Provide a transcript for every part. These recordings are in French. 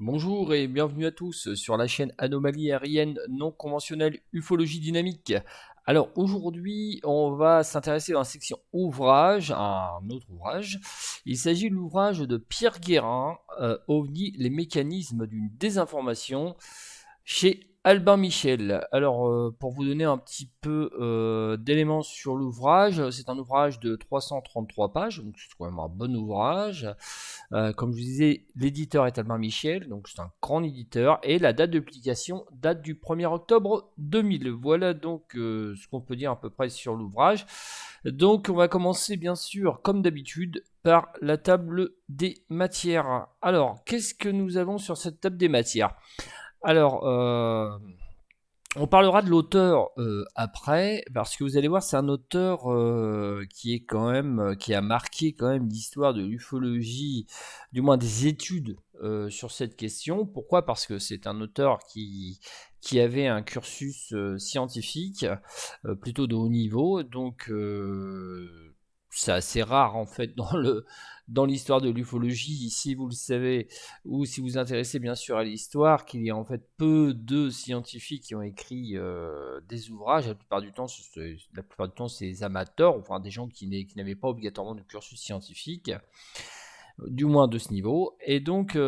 Bonjour et bienvenue à tous sur la chaîne Anomalie aérienne non conventionnelle ufologie dynamique. Alors aujourd'hui, on va s'intéresser dans la section ouvrage à un autre ouvrage. Il s'agit de l'ouvrage de Pierre Guérin, OVNI, les mécanismes d'une désinformation, chez Albin Michel. Alors, pour vous donner un petit peu d'éléments sur l'ouvrage, c'est un ouvrage de 333 pages, donc c'est quand même un bon ouvrage. Comme je vous disais, l'éditeur est Albin Michel, donc c'est un grand éditeur, et la date de publication date du 1er octobre 2000. Voilà donc ce qu'on peut dire à peu près sur l'ouvrage. Donc on va commencer bien sûr, comme d'habitude, par la table des matières. Alors, qu'est-ce que nous avons sur cette table des matières? Alors, on parlera de l'auteur après, parce que vous allez voir, c'est un auteur qui est quand même, qui a marqué quand même l'histoire de l'ufologie, du moins des études sur cette question. Pourquoi? Parce que c'est un auteur qui avait un cursus scientifique plutôt de haut niveau, donc c'est assez rare en fait dans l'histoire de l'ufologie, si vous le savez, ou si vous vous intéressez bien sûr à l'histoire, qu'il y a en fait peu de scientifiques qui ont écrit des ouvrages. La plupart du temps, c'est des amateurs, enfin des gens qui n'avaient pas obligatoirement de cursus scientifique, du moins de ce niveau. Et donc, vous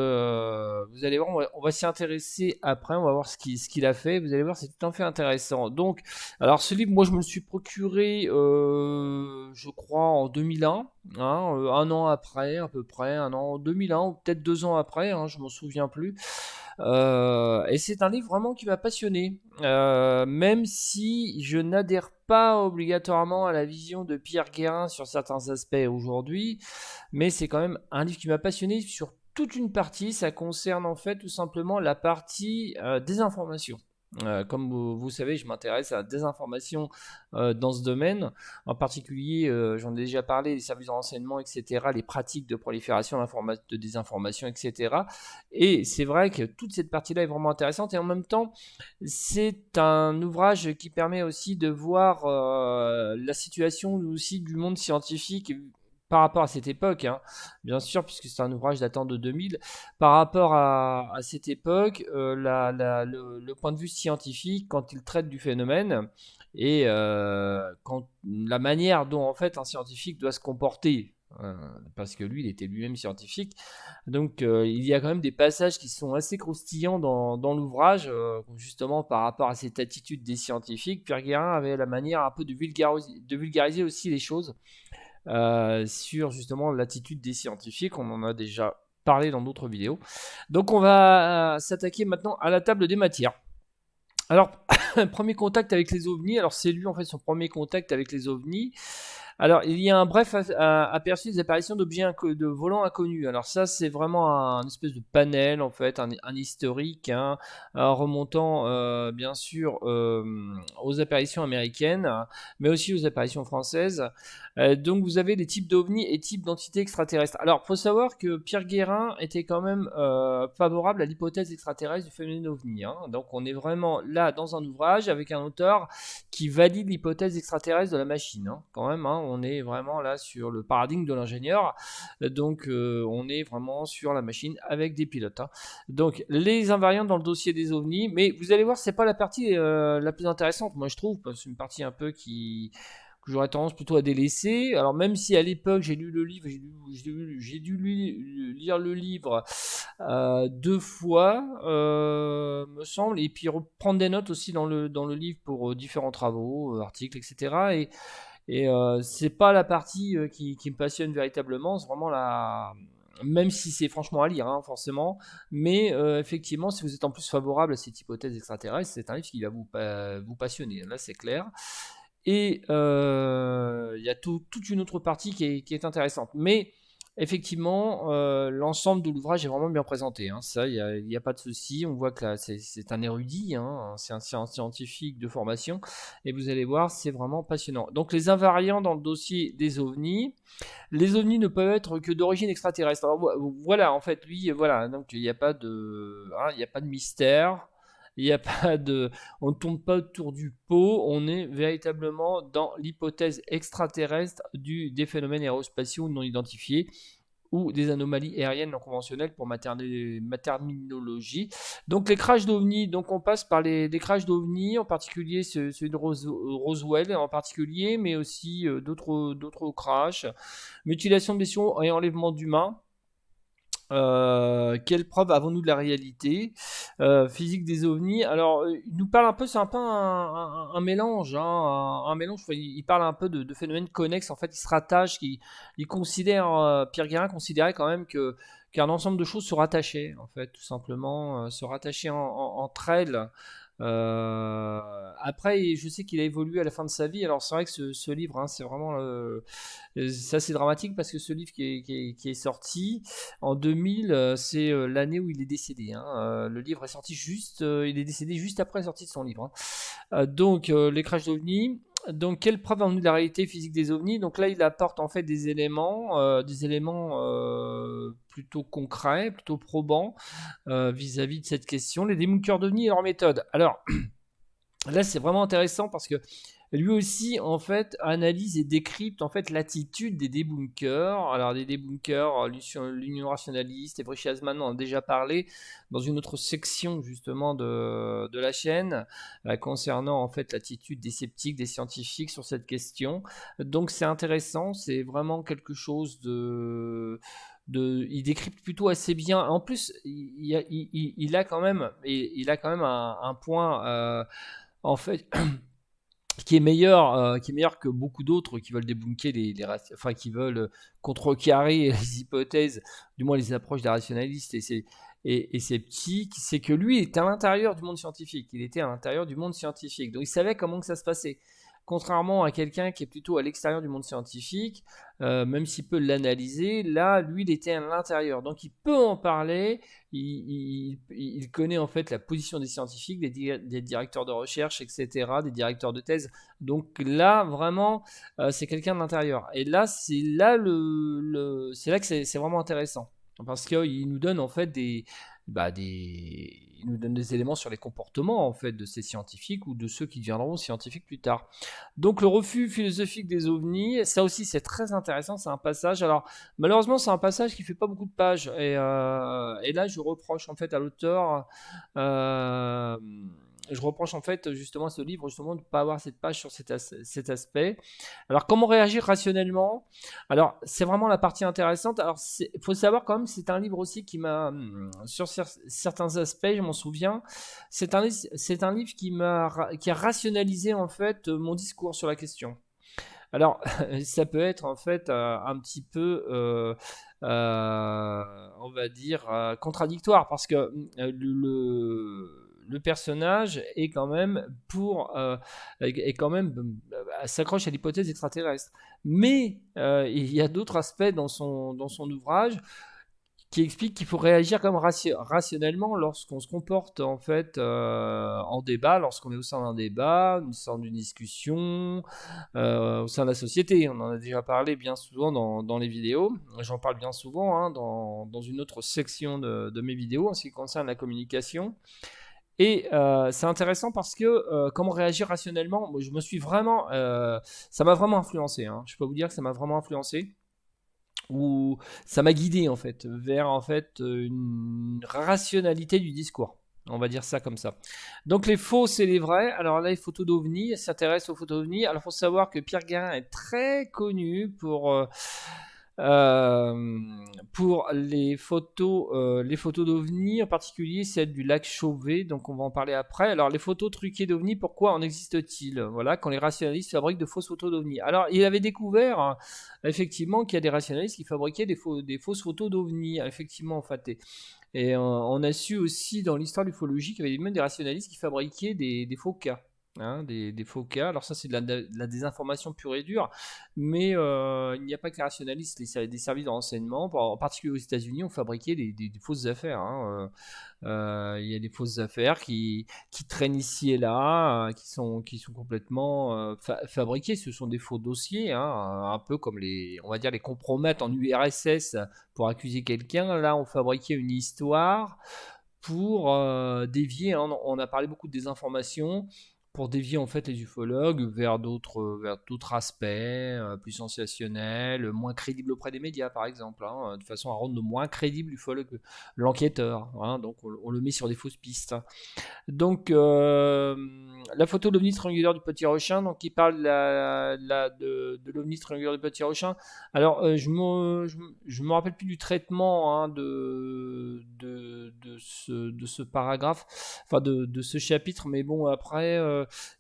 allez voir, on va s'y intéresser après, on va voir ce qu'il a fait. Vous allez voir, c'est tout à fait intéressant. Donc, alors ce livre, moi, je me le suis procuré, je crois, en 2001, un an après, à peu près, un an, 2001, ou peut-être 2 ans après, je m'en souviens plus. Et c'est un livre vraiment qui m'a passionné, même si je n'adhère pas obligatoirement à la vision de Pierre Guérin sur certains aspects aujourd'hui, mais c'est quand même un livre qui m'a passionné sur toute une partie. Ça concerne en fait tout simplement la partie désinformation. Comme vous savez, je m'intéresse à la désinformation dans ce domaine. En particulier, j'en ai déjà parlé, les services de renseignement, etc., les pratiques de prolifération de désinformation, etc. Et c'est vrai que toute cette partie-là est vraiment intéressante. Et en même temps, c'est un ouvrage qui permet aussi de voir la situation aussi du monde scientifique par rapport à cette époque, bien sûr, puisque c'est un ouvrage datant de 2000, par rapport à cette époque, le point de vue scientifique, quand il traite du phénomène, et quand, la manière dont en fait un scientifique doit se comporter, parce que lui, il était lui-même scientifique. Donc il y a quand même des passages qui sont assez croustillants dans l'ouvrage, justement par rapport à cette attitude des scientifiques. Pierre Guérin avait la manière un peu de vulgariser aussi les choses sur justement l'attitude des scientifiques. On en a déjà parlé dans d'autres vidéos. Donc on va s'attaquer maintenant à la table des matières. Alors, premier contact avec les ovnis. Alors c'est lui en fait son premier contact avec les ovnis. Alors, il y a un bref aperçu des apparitions d'objets de volants inconnus. Alors ça, c'est vraiment un espèce de panel, en fait, un historique, remontant bien sûr aux apparitions américaines, mais aussi aux apparitions françaises. Donc, vous avez les types d'ovnis et types d'entités extraterrestres. Alors, il faut savoir que Pierre Guérin était quand même favorable à l'hypothèse extraterrestre du phénomène ovni. Donc, on est vraiment là dans un ouvrage avec un auteur qui valide l'hypothèse extraterrestre de la machine, quand même. On est vraiment là sur le paradigme de l'ingénieur. Donc, on est vraiment sur la machine avec des pilotes. Donc, les invariants dans le dossier des ovnis, mais vous allez voir, c'est pas la partie la plus intéressante, moi je trouve, parce que c'est une partie un peu que j'aurais tendance plutôt à délaisser. Alors même si à l'époque j'ai lu le livre, j'ai dû lire le livre 2 fois, me semble, et puis reprendre des notes aussi dans le livre pour différents travaux, articles, etc. Et c'est pas la partie qui me passionne véritablement, c'est vraiment la. Même si c'est franchement à lire, forcément, mais effectivement, si vous êtes en plus favorable à cette hypothèse extraterrestre, c'est un livre qui va vous passionner, là c'est clair. Et il y a toute une autre partie qui est intéressante. Mais effectivement, l'ensemble de l'ouvrage est vraiment bien présenté. Ça, il y a pas de souci. On voit que là, c'est un érudit, c'est un scientifique de formation. Et vous allez voir, c'est vraiment passionnant. Donc, les invariants dans le dossier des ovnis. Les ovnis ne peuvent être que d'origine extraterrestre. Alors, voilà, en fait, lui, voilà. Donc, il n'y a pas de mystère. Il n'y a pas de, on ne tourne pas autour du pot, on est véritablement dans l'hypothèse extraterrestre des phénomènes aérospatiaux non identifiés. ou des anomalies aériennes non conventionnelles pour ma terminologie. Donc les crashs d'OVNI, donc on passe par les crashs d'OVNI, en particulier celui de Roswell en particulier, mais aussi d'autres crashs, mutilation de vaisseaux et enlèvement d'humains. Quelle preuve avons-nous de la réalité physique des ovnis? Alors, il nous parle un peu, c'est un peu un mélange, hein, un mélange. Il parle un peu de phénomènes connexes. En fait, il se rattache, il considère, Pierre Guérin considérait quand même qu'un ensemble de choses se rattachaient, en fait, tout simplement, se rattachaient entre elles. Après, je sais qu'il a évolué à la fin de sa vie. Alors, c'est vrai que ce livre, hein, c'est vraiment, c'est assez dramatique parce que ce livre qui est sorti en 2000, c'est l'année où il est décédé, hein. Le livre est sorti juste, il est décédé juste après la sortie de son livre, hein. Donc, les crashs d'ovnis. Donc, quelle preuve en nous de la réalité physique des ovnis? Donc là, il apporte en fait des éléments plutôt concrets, plutôt probants vis-à-vis de cette question. Les débunkers d'ovnis et leur méthode. Alors, là, c'est vraiment intéressant parce que lui aussi, en fait, analyse et décrypte en fait l'attitude des débunkers. Alors, des débunkers, l'Union rationaliste, et Evry Chasman en a déjà parlé dans une autre section justement de la chaîne concernant en fait l'attitude des sceptiques, des scientifiques sur cette question. Donc, c'est intéressant, c'est vraiment quelque chose il décrypte plutôt assez bien. En plus, il a quand même, un point en fait qui est meilleur que beaucoup d'autres qui veulent débunker enfin qui veulent contrecarrer les hypothèses, du moins les approches des rationalistes et sceptiques. C'est que lui était à l'intérieur du monde scientifique. Il était à l'intérieur du monde scientifique, donc il savait comment que ça se passait. Contrairement à quelqu'un qui est plutôt à l'extérieur du monde scientifique, même s'il peut l'analyser, là, lui, il était à l'intérieur. Donc, il peut en parler, il connaît en fait la position des scientifiques, des directeurs de recherche, etc., des directeurs de thèse. Donc là, vraiment, c'est quelqu'un de l'intérieur. Et là, c'est là que c'est vraiment intéressant. Parce qu'il nous donne en fait il nous donne des éléments sur les comportements en fait de ces scientifiques ou de ceux qui deviendront scientifiques plus tard. Donc le refus philosophique des ovnis, ça aussi c'est très intéressant, c'est un passage. Alors malheureusement c'est un passage qui fait pas beaucoup de pages et là je reproche en fait à l'auteur, euh, je reproche en fait justement à ce livre justement de ne pas avoir cette page sur cet aspect. Alors comment réagir rationnellement? Alors c'est vraiment la partie intéressante. Alors il faut savoir quand même c'est un livre aussi qui m'a sur certains aspects, je m'en souviens, c'est un livre qui a rationalisé en fait mon discours sur la question. Alors, ça peut être en fait un petit peu, on va dire, contradictoire parce que le personnage est quand même s'accroche à l'hypothèse extraterrestre. Mais il y a d'autres aspects dans son ouvrage qui explique qu'il faut réagir comme rationnellement lorsqu'on se comporte en fait en débat, lorsqu'on est au sein d'un débat, au sein d'une discussion, au sein de la société. On en a déjà parlé bien souvent dans les vidéos. J'en parle bien souvent hein, dans une autre section de mes vidéos en ce qui concerne la communication. Et c'est intéressant parce que comment réagir rationnellement, moi, je me suis vraiment, ça m'a vraiment influencé. Hein. Je peux vous dire que ça m'a vraiment influencé où ça m'a guidé en fait vers en fait une rationalité du discours. On va dire ça comme ça. Donc les faux, c'est les vrais. Alors là, les photos d'OVNI, elle s'intéresse aux photos d'OVNI. Alors il faut savoir que Pierre Guérin est très connu pour les photos d'OVNI, en particulier celle du lac Chauvet, donc on va en parler après. Alors les photos truquées d'OVNI, pourquoi en existe-t-il? Voilà, quand les rationalistes fabriquent de fausses photos d'OVNI. Alors il avait découvert hein, effectivement qu'il y a des rationalistes qui fabriquaient des fausses photos d'OVNI, effectivement en fait. Et on a su aussi dans l'histoire de l'ufologie qu'il y avait même des rationalistes qui fabriquaient des faux cas. Hein, des faux cas. Alors ça c'est de la désinformation pure et dure, mais il n'y a pas que les rationalistes, des services de renseignement, en particulier aux États-Unis, ont fabriqué des fausses affaires. Hein. Il y a des fausses affaires qui traînent ici et là, qui sont complètement fabriquées. Ce sont des faux dossiers, hein, un peu comme on va dire les compromettre en URSS pour accuser quelqu'un. Là, on fabriquait une histoire pour dévier. Hein. On a parlé beaucoup de désinformation pour dévier en fait les ufologues vers d'autres aspects plus sensationnels, moins crédibles auprès des médias par exemple, hein, de façon à rendre moins crédible l'ufologue, l'enquêteur, hein, donc on le met sur des fausses pistes. Donc, la photo de l'OVNI triangulaire du Petit Rochin, donc il parle de l'OVNI triangulaire du Petit Rochin. Alors, je me rappelle plus du traitement hein, de ce paragraphe, enfin de ce chapitre, mais bon, après,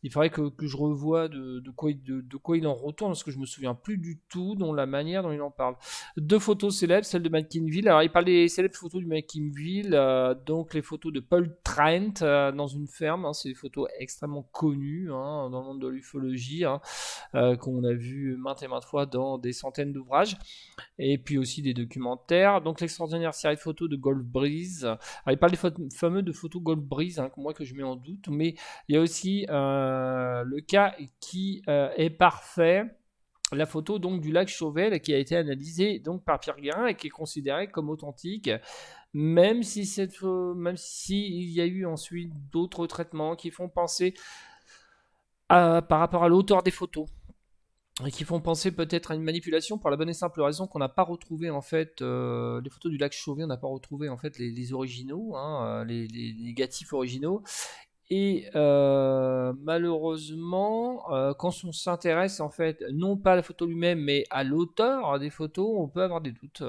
il faudrait que je revoie de quoi il en retourne, parce que je me souviens plus du tout de la manière dont il en parle. Deux photos célèbres, celle de McKinville. Alors, il parle des célèbres photos du McKinville, donc les photos de Paul Trent dans une ferme. Hein, c'est des photos extrêmement connues hein, dans le monde de l'ufologie, hein, qu'on a vu maintes et maintes fois dans des centaines d'ouvrages, et puis aussi des documentaires. Donc, l'extraordinaire série de photos de Gold Breeze. Alors, il parle des fameux de photos Gold Breeze, hein, moi que je mets en doute, mais il y a aussi le cas qui est parfait. La photo donc du lac Chauvel qui a été analysée donc par Pierre Guérin et qui est considérée comme authentique, même si il y a eu ensuite d'autres traitements qui font penser par rapport à l'auteur des photos et qui font penser peut-être à une manipulation pour la bonne et simple raison qu'on n'a pas retrouvé en fait les photos du lac Chauvet, on n'a pas retrouvé en fait les originaux, hein, les négatifs originaux. Et malheureusement, quand on s'intéresse en fait, non pas à la photo lui-même, mais à l'auteur des photos, on peut avoir des doutes.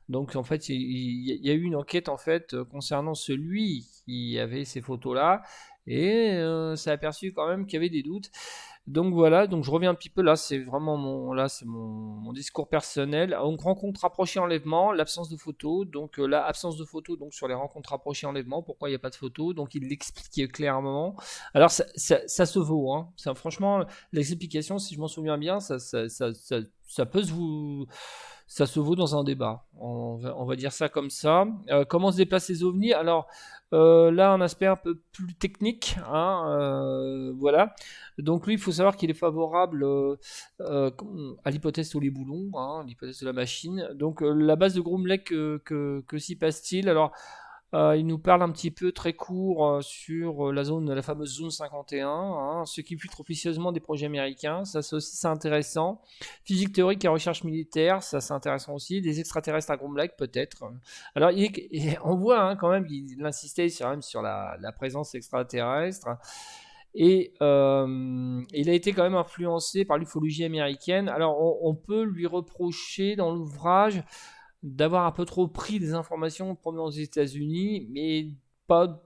Donc en fait, il y a eu une enquête en fait concernant celui qui avait ces photos-là, et ça a aperçu quand même qu'il y avait des doutes. Donc voilà, donc je reviens un petit peu là, c'est vraiment mon discours personnel. Donc rencontre rapprochée enlèvement, l'absence de photos, donc là absence de photos donc sur les rencontres rapprochées enlèvement, pourquoi il n'y a pas de photos, donc il l'explique clairement. Alors ça se vaut, hein. Franchement l'explication, si je m'en souviens bien, ça peut ça se vaut dans un débat. On va dire ça comme ça. Comment se déplacent les ovnis? Alors là, un aspect un peu plus technique, hein, voilà. Donc lui, il faut savoir qu'il est favorable euh, à l'hypothèse sur les boulons, hein, l'hypothèse de la machine. Donc la base de Groom-Lake, que s'y passe-t-il? Alors il nous parle un petit peu très court sur la fameuse zone 51, hein, ce qui filtre officieusement des projets américains. Ça, c'est intéressant. Physique théorique et recherche militaire, ça, c'est intéressant aussi. Des extraterrestres à Groom Lake, peut-être. Alors, on voit hein, quand même qu'il insistait sur la présence extraterrestre. Et il a été quand même influencé par l'ufologie américaine. Alors, on peut lui reprocher dans l'ouvrage d'avoir un peu trop pris des informations provenant des États-Unis, mais pas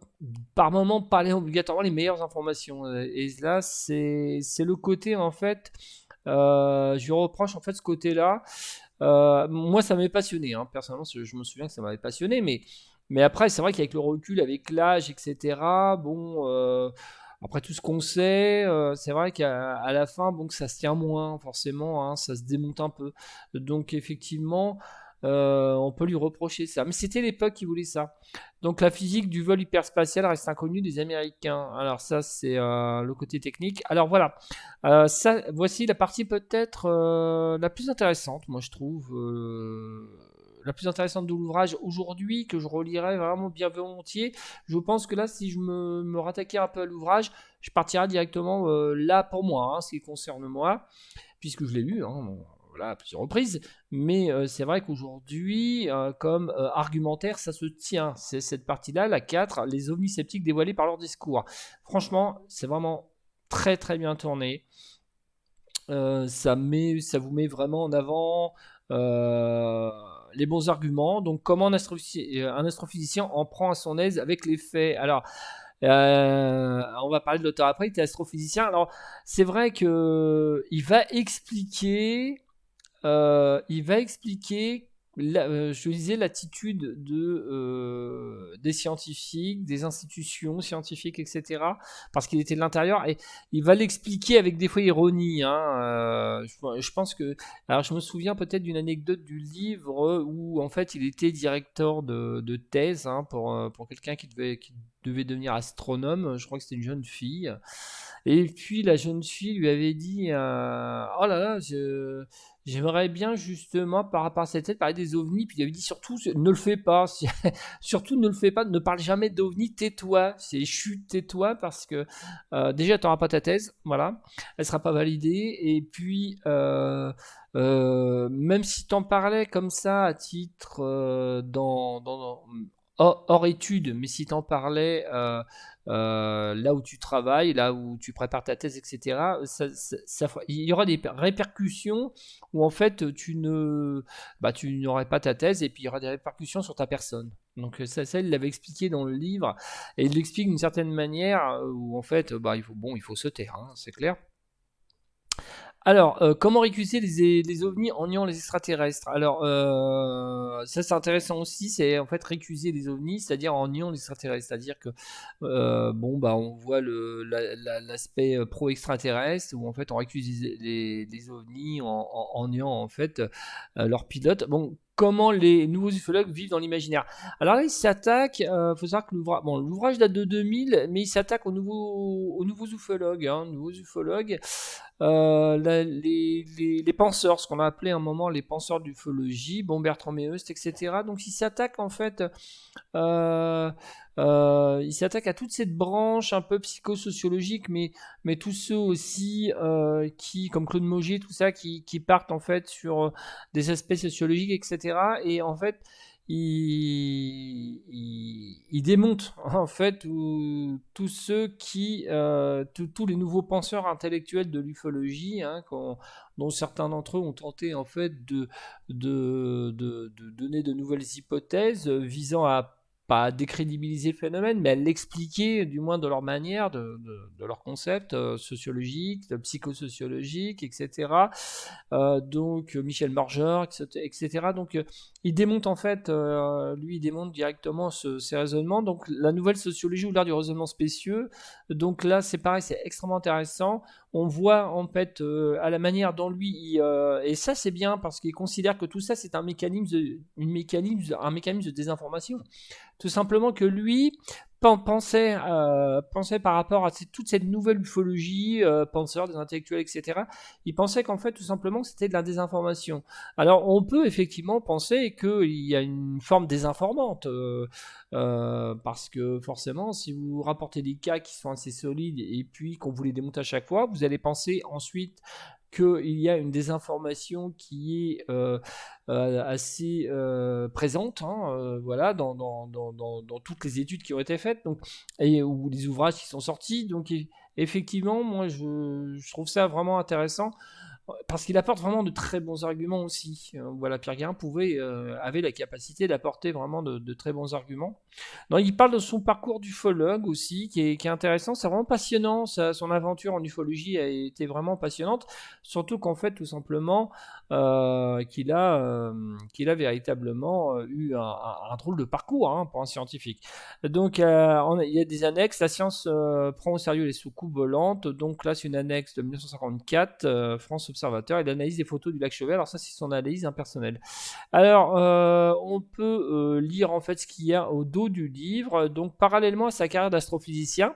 par moment pas obligatoirement les meilleures informations. Et là, c'est le côté en fait. Je lui reproche en fait ce côté-là. Moi, ça m'avait passionné. Hein. Personnellement, je me souviens que ça m'avait passionné, mais après, c'est vrai qu'avec le recul, avec l'âge, etc. Bon. Après tout ce qu'on sait, c'est vrai qu'à la fin, bon, que ça se tient moins, forcément, hein, ça se démonte un peu. Donc effectivement, on peut lui reprocher ça. Mais c'était l'époque qui voulait ça. Donc la physique du vol hyperspatial reste inconnue des Américains. Alors ça, c'est le côté technique. Alors voilà, voici la partie peut-être la plus intéressante, moi je trouve. La plus intéressante de l'ouvrage aujourd'hui, que je relirai vraiment bien volontiers. Je pense que là, si je me rattaquais un peu à l'ouvrage, je partirais directement là pour moi, hein, ce qui concerne moi, puisque je l'ai lu, hein, bon, voilà, à plusieurs reprises. Mais c'est vrai qu'aujourd'hui, comme argumentaire, ça se tient. C'est cette partie-là, la 4, les ovnis sceptiques dévoilés par leur discours. Franchement, c'est vraiment très très bien tourné. Ça vous met vraiment en avant les bons arguments. Donc, comment un astrophysicien en prend à son aise avec les faits. Alors, on va parler de l'auteur après, il était astrophysicien. Alors, c'est vrai que il va expliquer je disais, l'attitude des scientifiques, des institutions scientifiques, etc. Parce qu'il était de l'intérieur et il va l'expliquer avec des fois ironie. Hein, je pense que... Alors je me souviens peut-être d'une anecdote du livre où en fait il était directeur de thèse hein, pour quelqu'un qui devait devenir astronome. Je crois que c'était une jeune fille. Et puis la jeune fille lui avait dit oh là là, J'aimerais bien justement par rapport à cette tête parler des ovnis, puis il avait dit surtout ne le fais pas, surtout ne le fais pas, ne parle jamais d'ovnis, tais-toi, c'est chut, tais-toi parce que déjà tu n'auras pas ta thèse, voilà, elle sera pas validée, et puis même si tu en parlais comme ça à titre hors études, mais si tu en parlais là où tu travailles, là où tu prépares ta thèse, etc., il y aura des répercussions où en fait tu n'aurais pas ta thèse et puis il y aura des répercussions sur ta personne. Donc ça il l'avait expliqué dans le livre et il l'explique d'une certaine manière où en fait il faut se taire, hein, c'est clair. Alors, comment récuser les ovnis en niant les extraterrestres? Alors, ça c'est intéressant aussi, c'est en fait récuser les ovnis, c'est-à-dire en niant les extraterrestres. C'est-à-dire que, on voit l'aspect pro-extraterrestre, où en fait on récuse les ovnis en niant en fait leurs pilotes. Bon, comment les nouveaux ufologues vivent dans l'imaginaire. Alors là, il s'attaque, faut savoir que l'ouvrage date de 2000, mais il s'attaque aux nouveaux ufologues. Nouveaux ufologues. Les penseurs, ce qu'on a appelé à un moment les penseurs d'ufologie, Bertrand Meust, etc. Donc ils s'attaquent en fait, euh, ils s'attaquent à toute cette branche un peu psychosociologique, mais tous ceux aussi qui, comme Claude Moget, tout ça, qui partent en fait sur des aspects sociologiques, etc. Et en fait, il démonte en fait tous ceux tous les nouveaux penseurs intellectuels de l'ufologie, dont certains d'entre eux ont tenté en fait de donner de nouvelles hypothèses visant à pas à décrédibiliser le phénomène, mais à l'expliquer, du moins de leur manière, de leur concept sociologique, psychosociologique, etc. Donc Michel Marger, etc. Donc il démonte en fait, lui il démonte directement ces raisonnements. Donc la nouvelle sociologie ou l'art du raisonnement spécieux. Donc là c'est pareil, c'est extrêmement intéressant. On voit en fait à la manière dont lui, et ça c'est bien parce qu'il considère que tout ça c'est un mécanisme un mécanisme de désinformation. Tout simplement que lui pensait par rapport à toute cette nouvelle ufologie, penseurs, des intellectuels, etc. Il pensait qu'en fait, tout simplement, c'était de la désinformation. Alors, on peut effectivement penser qu'il y a une forme désinformante, parce que forcément, si vous rapportez des cas qui sont assez solides et puis qu'on vous les démonte à chaque fois, vous allez penser ensuite qu'il y a une désinformation qui est assez présente, voilà, dans toutes les études qui ont été faites, donc, ou les ouvrages qui sont sortis. Donc, effectivement, moi, je trouve ça vraiment intéressant parce qu'il apporte vraiment de très bons arguments aussi. Voilà, Pierre Guérin avait la capacité d'apporter vraiment de très bons arguments. Non, il parle de son parcours d'ufologue aussi, qui est intéressant. C'est vraiment passionnant. Son aventure en ufologie a été vraiment passionnante. Surtout qu'en fait, tout simplement, qu'il a véritablement eu un drôle de parcours pour un scientifique. Donc, il y a des annexes. La science prend au sérieux les soucoupes volantes. Donc là, c'est une annexe de 1954, France Observateur, et l'analyse des photos du lac Chauvet. Alors ça, c'est son analyse impersonnelle. Alors, on peut lire en fait ce qu'il y a au dos du livre. Donc, parallèlement à sa carrière d'astrophysicien,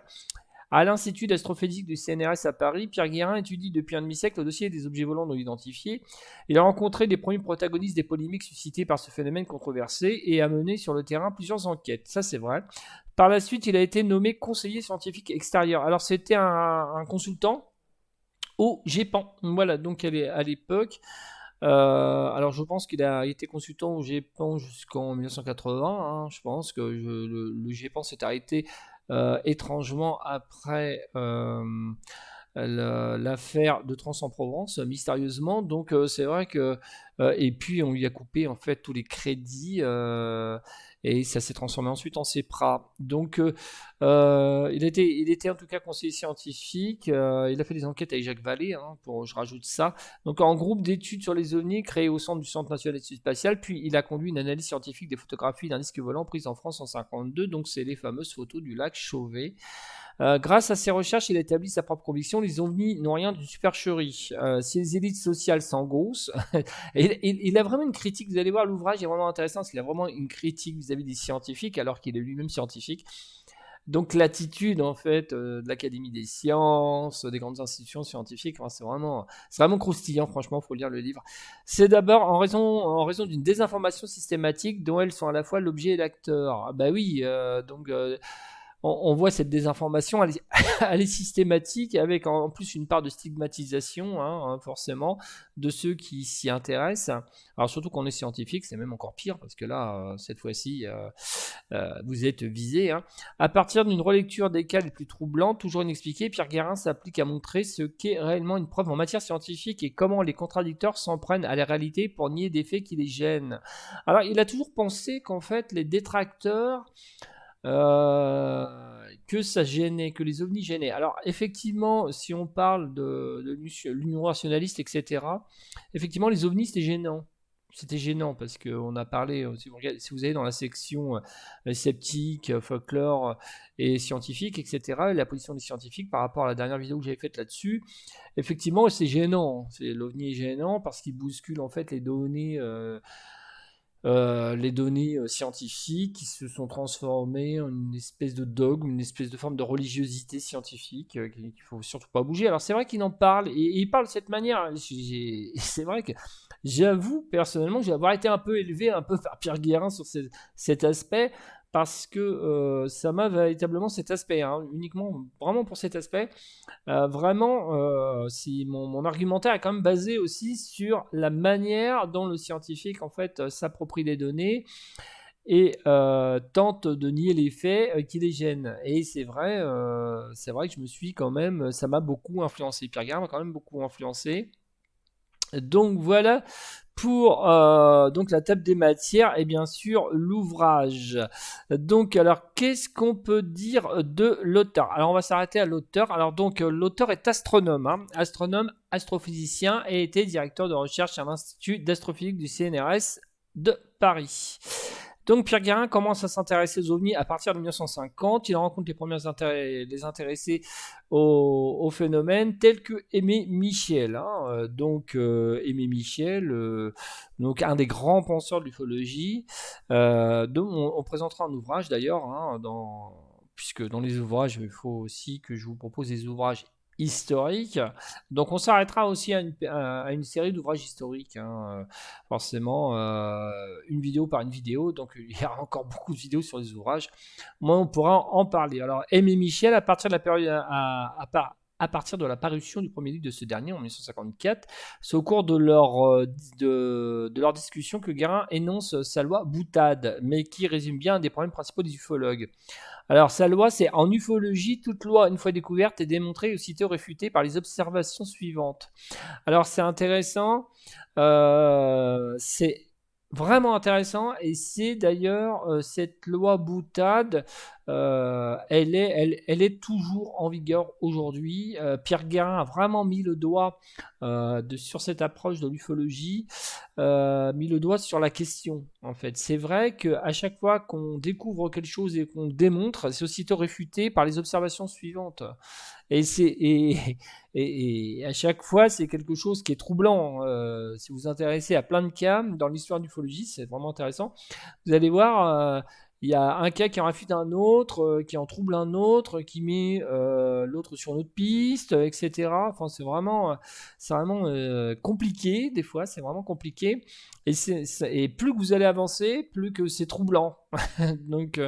à l'Institut d'astrophysique du CNRS à Paris, Pierre Guérin étudie depuis un demi-siècle le dossier des objets volants non identifiés. Il a rencontré les premiers protagonistes des polémiques suscitées par ce phénomène controversé et a mené sur le terrain plusieurs enquêtes. Ça, c'est vrai. Par la suite, il a été nommé conseiller scientifique extérieur. Alors, c'était un consultant au GEPAN. Voilà, donc à l'époque. Alors je pense qu'il a été consultant au GEPAN jusqu'en 1980. Je pense que le GEPAN s'est arrêté étrangement après l'affaire de Trans-en-Provence, mystérieusement. Donc c'est vrai que et puis on lui a coupé en fait tous les crédits et ça s'est transformé ensuite en CEPRA. Donc il était en tout cas conseiller scientifique. Il a fait des enquêtes avec Jacques Vallée, je rajoute ça. Donc en groupe d'études sur les ovnis créé au centre du Centre national d'études spatiales. Puis il a conduit une analyse scientifique des photographies d'un disque volant prises en France en 1952. Donc c'est les fameuses photos du lac Chauvet. Grâce à ses recherches, il a établi sa propre conviction, les ovnis n'ont rien d'une supercherie. Si les élites sociales s'engrossent, et il a vraiment une critique, vous allez voir, l'ouvrage est vraiment intéressant, parce qu'il a vraiment une critique vis-à-vis des scientifiques, alors qu'il est lui-même scientifique. donc l'attitude en fait de l'Académie des sciences, des grandes institutions scientifiques, enfin, c'est vraiment croustillant, franchement, faut lire le livre. C'est d'abord en raison d'une désinformation systématique dont elles sont à la fois l'objet et l'acteur. Ah bah oui, on voit cette désinformation, elle est systématique, avec en plus une part de stigmatisation, forcément, de ceux qui s'y intéressent. Alors surtout qu'on est scientifique, c'est même encore pire, parce que là, cette fois-ci, vous êtes visé. À partir d'une relecture des cas les plus troublants, toujours inexpliqués, Pierre Guérin s'applique à montrer ce qu'est réellement une preuve en matière scientifique et comment les contradicteurs s'en prennent à la réalité pour nier des faits qui les gênent. Alors, il a toujours pensé qu'en fait, les détracteurs que ça gênait, que les ovnis gênaient. Alors effectivement, si on parle de l'union rationaliste, etc., effectivement les ovnis c'était gênant. C'était gênant parce qu'on a parlé, si vous allez dans la section sceptique, folklore et scientifique, etc., la position des scientifiques par rapport à la dernière vidéo que j'avais faite là-dessus, effectivement c'est gênant. L'ovni est gênant parce qu'il bouscule en fait les données scientifiques qui se sont transformées en une espèce de dogme, une espèce de forme de religiosité scientifique qu'il ne faut surtout pas bouger. Alors c'est vrai qu'il en parle, et il parle de cette manière. C'est vrai que j'avoue personnellement que j'ai avoir été un peu élevé un peu par Pierre Guérin sur cet aspect, parce que ça m'a véritablement cet aspect, uniquement vraiment pour cet aspect. Vraiment, si mon argumentaire est quand même basé aussi sur la manière dont le scientifique en fait s'approprie les données et tente de nier les faits qui les gênent. Et c'est vrai que je me suis quand même, ça m'a beaucoup influencé. Pierre Gare m'a quand même beaucoup influencé. Donc voilà pour donc la table des matières et bien sûr l'ouvrage. Donc alors qu'est-ce qu'on peut dire de l'auteur? Alors on va s'arrêter à l'auteur. Alors donc l'auteur est astronome, astronome, astrophysicien, et était directeur de recherche à l'Institut d'astrophysique du CNRS de Paris. Donc Pierre Guérin commence à s'intéresser aux ovnis à partir de 1950. Il rencontre les intéressés au phénomène, tels que Aimé Michel. Aimé Michel, donc un des grands penseurs de l'ufologie, dont on présentera un ouvrage d'ailleurs, puisque dans les ouvrages, il faut aussi que je vous propose des ouvrages historiques. Donc on s'arrêtera aussi à une série d'ouvrages historiques, forcément, une vidéo par une vidéo, donc il y a encore beaucoup de vidéos sur les ouvrages. Moi, on pourra en parler. Alors, Aimé Michel, à partir de la période, à partir de la parution du premier livre de ce dernier en 1954, c'est au cours de leur discussion que Guérin énonce sa loi boutade, mais qui résume bien un des problèmes principaux des ufologues. Alors, sa loi, c'est en ufologie, toute loi, une fois découverte, est démontrée et aussitôt réfutée par les observations suivantes. Alors, c'est intéressant, c'est vraiment intéressant, et c'est d'ailleurs cette loi boutade, elle est toujours en vigueur aujourd'hui. Pierre Guérin a vraiment mis le doigt sur cette approche de l'ufologie, mis le doigt sur la question. En fait, c'est vrai qu'à chaque fois qu'on découvre quelque chose et qu'on démontre, c'est aussitôt réfuté par les observations suivantes. Et à chaque fois, c'est quelque chose qui est troublant. Si vous vous intéressez à plein de cas dans l'histoire de l'ufologie, c'est vraiment intéressant. Vous allez voir, il y a un cas qui en réfute un autre, qui en trouble un autre, qui met l'autre sur une autre piste, etc. Enfin, c'est vraiment compliqué, des fois, c'est vraiment compliqué. Et plus que vous allez avancer, plus que c'est troublant. Donc,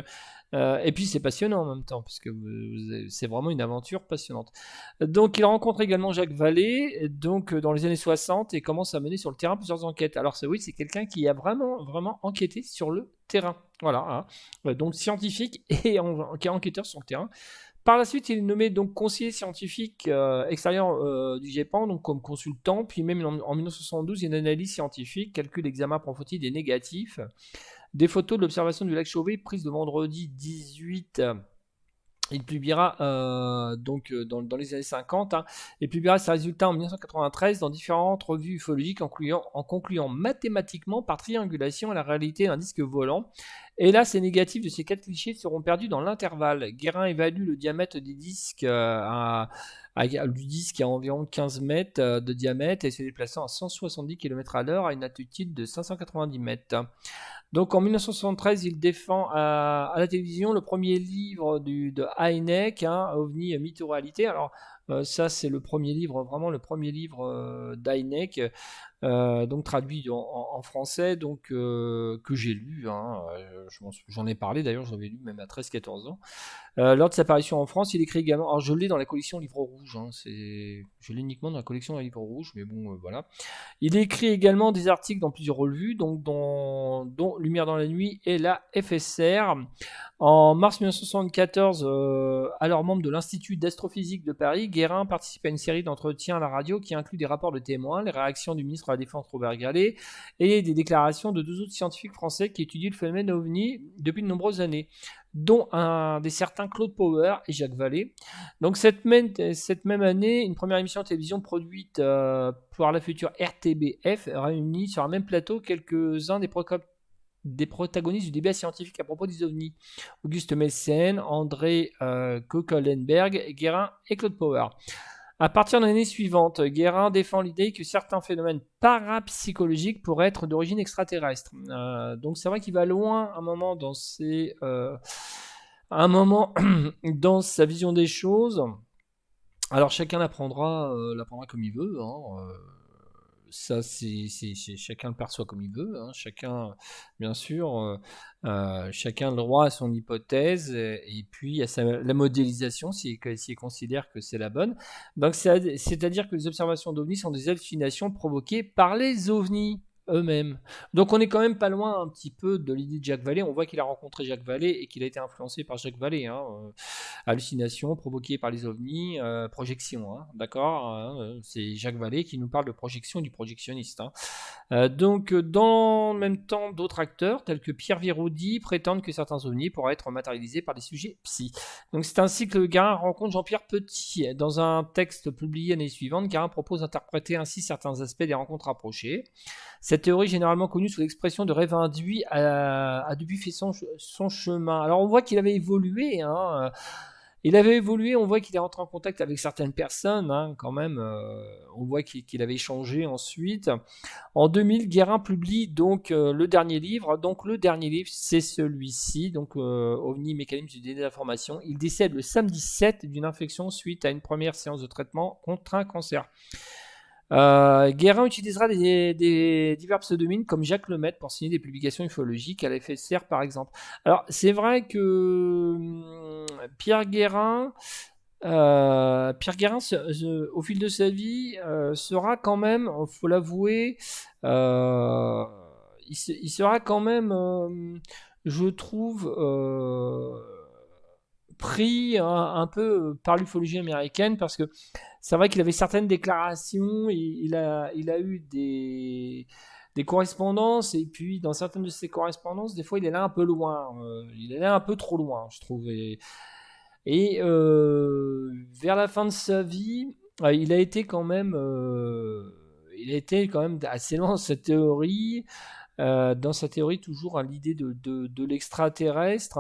et puis c'est passionnant en même temps, parce que c'est vraiment une aventure passionnante. Donc il rencontre également Jacques Vallée, donc dans les années 60, et commence à mener sur le terrain plusieurs enquêtes. Alors oui, c'est quelqu'un qui a vraiment, vraiment enquêté sur le terrain. Voilà, donc scientifique et qui est enquêteur sur le terrain. Par la suite, il est nommé donc conseiller scientifique extérieur du GEPAN, donc comme consultant. Puis même en 1972, il y a une analyse scientifique, calcul, examen approfondi des négatifs, des photos de l'observation du lac Chauvet prises le vendredi 18. Il publiera dans les années 50, il publiera ses résultats en 1993 dans différentes revues ufologiques, en concluant mathématiquement par triangulation à la réalité d'un disque volant. Et là, ces négatifs de ces 4 clichés seront perdus dans l'intervalle. Guérin évalue le diamètre des disques du disque à environ 15 mètres de diamètre et se déplaçant à 170 km/h à une altitude de 590 mètres. Donc en 1973, il défend à la télévision le premier livre de Hynek, hein, OVNI, mythe ou réalité. Alors ça, c'est le premier livre, vraiment le premier livre d'Hynek, donc traduit en français, donc que j'ai lu, hein, j'en ai parlé d'ailleurs, j'avais lu même à 13-14 ans. Lors de sa apparition en France, il écrit également, alors je l'ai dans la collection Livre Rouge, hein, je l'ai uniquement dans la collection Livre Rouge, mais bon, voilà. Il écrit également des articles dans plusieurs revues, donc dont Lumière dans la nuit et la FSR. En mars 1974, alors membre de l'Institut d'astrophysique de Paris, Guérin participe à une série d'entretiens à la radio qui inclut des rapports de témoins, les réactions du ministre de la Défense Robert Gallet et des déclarations de 2 autres scientifiques français qui étudient le phénomène OVNI depuis de nombreuses années, dont des certains Claude Power et Jacques Vallée. Donc cette même année, une première émission de télévision produite par la future RTBF réunit sur un même plateau quelques-uns des protagonistes du débat scientifique à propos des ovnis. Auguste Messen, André Kokollenberg, Guérin et Claude Power. À partir de l'année suivante, Guérin défend l'idée que certains phénomènes parapsychologiques pourraient être d'origine extraterrestre. Donc c'est vrai qu'il va loin un moment dans dans sa vision des choses. Alors chacun l'apprendra comme il veut, hein. Ça, chacun le perçoit comme il veut, hein. Chacun, bien sûr, chacun a le droit à son hypothèse et puis à la modélisation s'il considère que c'est la bonne. Donc, c'est-à-dire que les observations d'ovnis sont des hallucinations provoquées par les ovnis eux-mêmes. Donc, on est quand même pas loin un petit peu de l'idée de Jacques Vallée. On voit qu'il a rencontré Jacques Vallée et qu'il a été influencé par Jacques Vallée, hein. Hallucinations provoquées par les ovnis, projection, hein, d'accord, hein, c'est Jacques Vallée qui nous parle de projection et du projectionniste, hein. Donc, dans le même temps, d'autres acteurs, tels que Pierre Viraudy, prétendent que certains ovnis pourraient être matérialisés par des sujets psy. Donc, c'est ainsi que Guérin rencontre Jean-Pierre Petit. Dans un texte publié l'année suivante, Guérin propose d'interpréter ainsi certains aspects des rencontres rapprochées. Cette théorie, généralement connue sous l'expression de rêve induit, a depuis fait son chemin. Alors, on voit qu'il avait évolué, hein. Il avait évolué, on voit qu'il est rentré en contact avec certaines personnes, hein, quand même. On voit qu'il avait changé ensuite. En 2000, Guérin publie donc le dernier livre. Donc le dernier livre, c'est celui-ci, donc OVNI, mécanisme du désinformation. Il décède le samedi 7 d'une infection suite à une première séance de traitement contre un cancer. Guérin utilisera des divers pseudonymes comme Jacques Lemaitre pour signer des publications ufologiques à la FSR par exemple. Alors c'est vrai que Pierre Guérin, au fil de sa vie, sera quand même, il faut l'avouer, il sera quand même, je trouve, pris un peu par l'ufologie américaine parce que c'est vrai qu'il avait certaines déclarations, il a eu des correspondances et puis dans certaines de ces correspondances, des fois il est là un peu loin, il est là un peu trop loin, je trouve. Et vers la fin de sa vie, il a été quand même assez loin dans cette théorie. Dans sa théorie, toujours à l'idée de l'extraterrestre.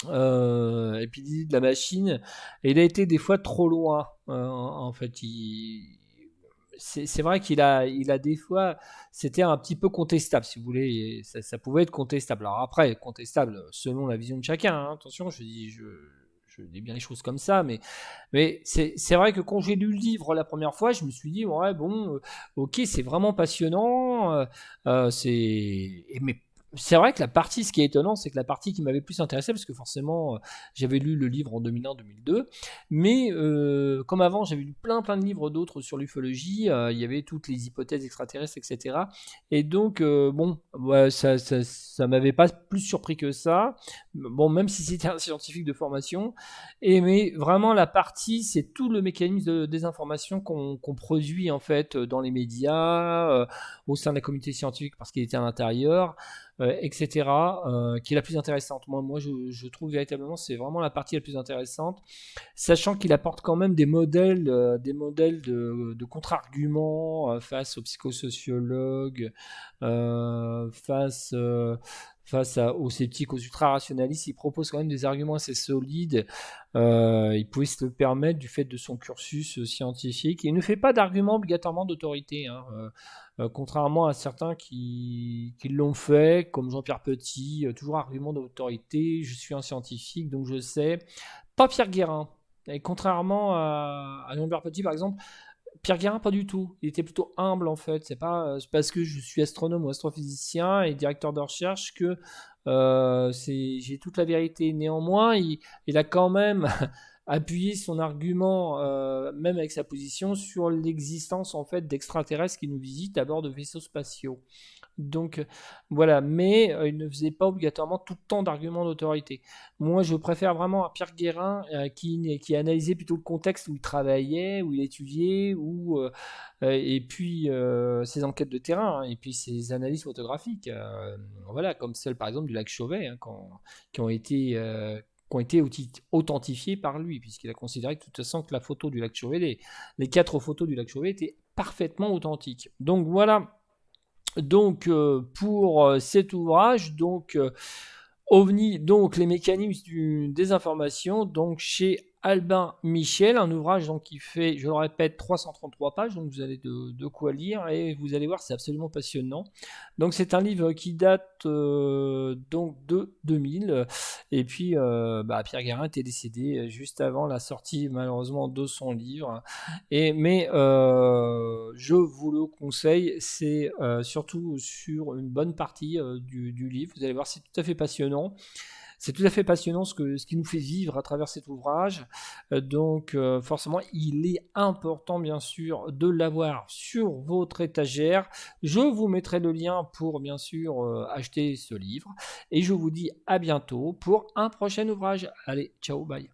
Et puis l'idée de la machine, et il a été des fois trop loin, en fait. C'est vrai qu'il il a des fois, c'était un petit peu contestable, si vous voulez, ça pouvait être contestable. Alors après, contestable selon la vision de chacun, hein. Attention, je dis bien les choses comme ça, mais c'est vrai que quand j'ai lu le livre la première fois, je me suis dit, ouais, bon, ok, c'est vraiment passionnant, mais c'est vrai que ce qui est étonnant, c'est que la partie qui m'avait plus intéressé, parce que forcément, j'avais lu le livre en 2001-2002, mais comme avant, j'avais lu plein de livres d'autres sur l'ufologie, il y avait toutes les hypothèses extraterrestres, etc. Et donc, bon, ouais, ça m'avait pas plus surpris que ça, bon, même si c'était un scientifique de formation, mais vraiment la partie, c'est tout le mécanisme de désinformation qu'on produit en fait dans les médias, au sein de la communauté scientifique parce qu'il était à l'intérieur, etc., qui est la plus intéressante. Moi je trouve véritablement c'est vraiment la partie la plus intéressante, sachant qu'il apporte quand même des modèles de contre-arguments face aux psychosociologues, face aux sceptiques, aux ultra-rationalistes, il propose quand même des arguments assez solides. Il pouvait se le permettre du fait de son cursus scientifique. Il ne fait pas d'arguments obligatoirement d'autorité, hein, contrairement à certains qui l'ont fait, comme Jean-Pierre Petit, toujours argument d'autorité, je suis un scientifique, donc je sais. Pas Pierre Guérin. Et contrairement à Jean-Pierre Petit, par exemple, Pierre Guérin, pas du tout. Il était plutôt humble en fait. C'est pas parce que je suis astronome ou astrophysicien et directeur de recherche que j'ai toute la vérité. Néanmoins, il a quand même appuyé son argument, même avec sa position, sur l'existence en fait d'extraterrestres qui nous visitent à bord de vaisseaux spatiaux. Donc voilà, mais il ne faisait pas obligatoirement tout le temps d'arguments d'autorité. Moi, je préfère vraiment à Pierre Guérin qui analysait plutôt le contexte où il travaillait, où il étudiait, et puis ses enquêtes de terrain, hein, et puis ses analyses photographiques. Voilà, comme celle par exemple du lac Chauvet, hein, qui ont été authentifiées par lui, puisqu'il a considéré que de toute façon que la photo du lac Chauvet, les 4 photos du lac Chauvet étaient parfaitement authentiques. Donc voilà. Donc pour cet ouvrage, donc OVNI, donc les mécanismes des informations, donc chez Albin Michel, un ouvrage donc qui fait, je le répète, 333 pages, donc vous avez de quoi lire et vous allez voir, c'est absolument passionnant. Donc c'est un livre qui date donc de 2000, et puis Pierre Guérin était décédé juste avant la sortie malheureusement de son livre. Mais je vous le conseille, c'est surtout sur une bonne partie du livre. Vous allez voir, c'est tout à fait passionnant. C'est tout à fait passionnant ce qui nous fait vivre à travers cet ouvrage. Donc forcément, il est important bien sûr de l'avoir sur votre étagère. Je vous mettrai le lien pour bien sûr acheter ce livre. Et je vous dis à bientôt pour un prochain ouvrage. Allez, ciao, bye.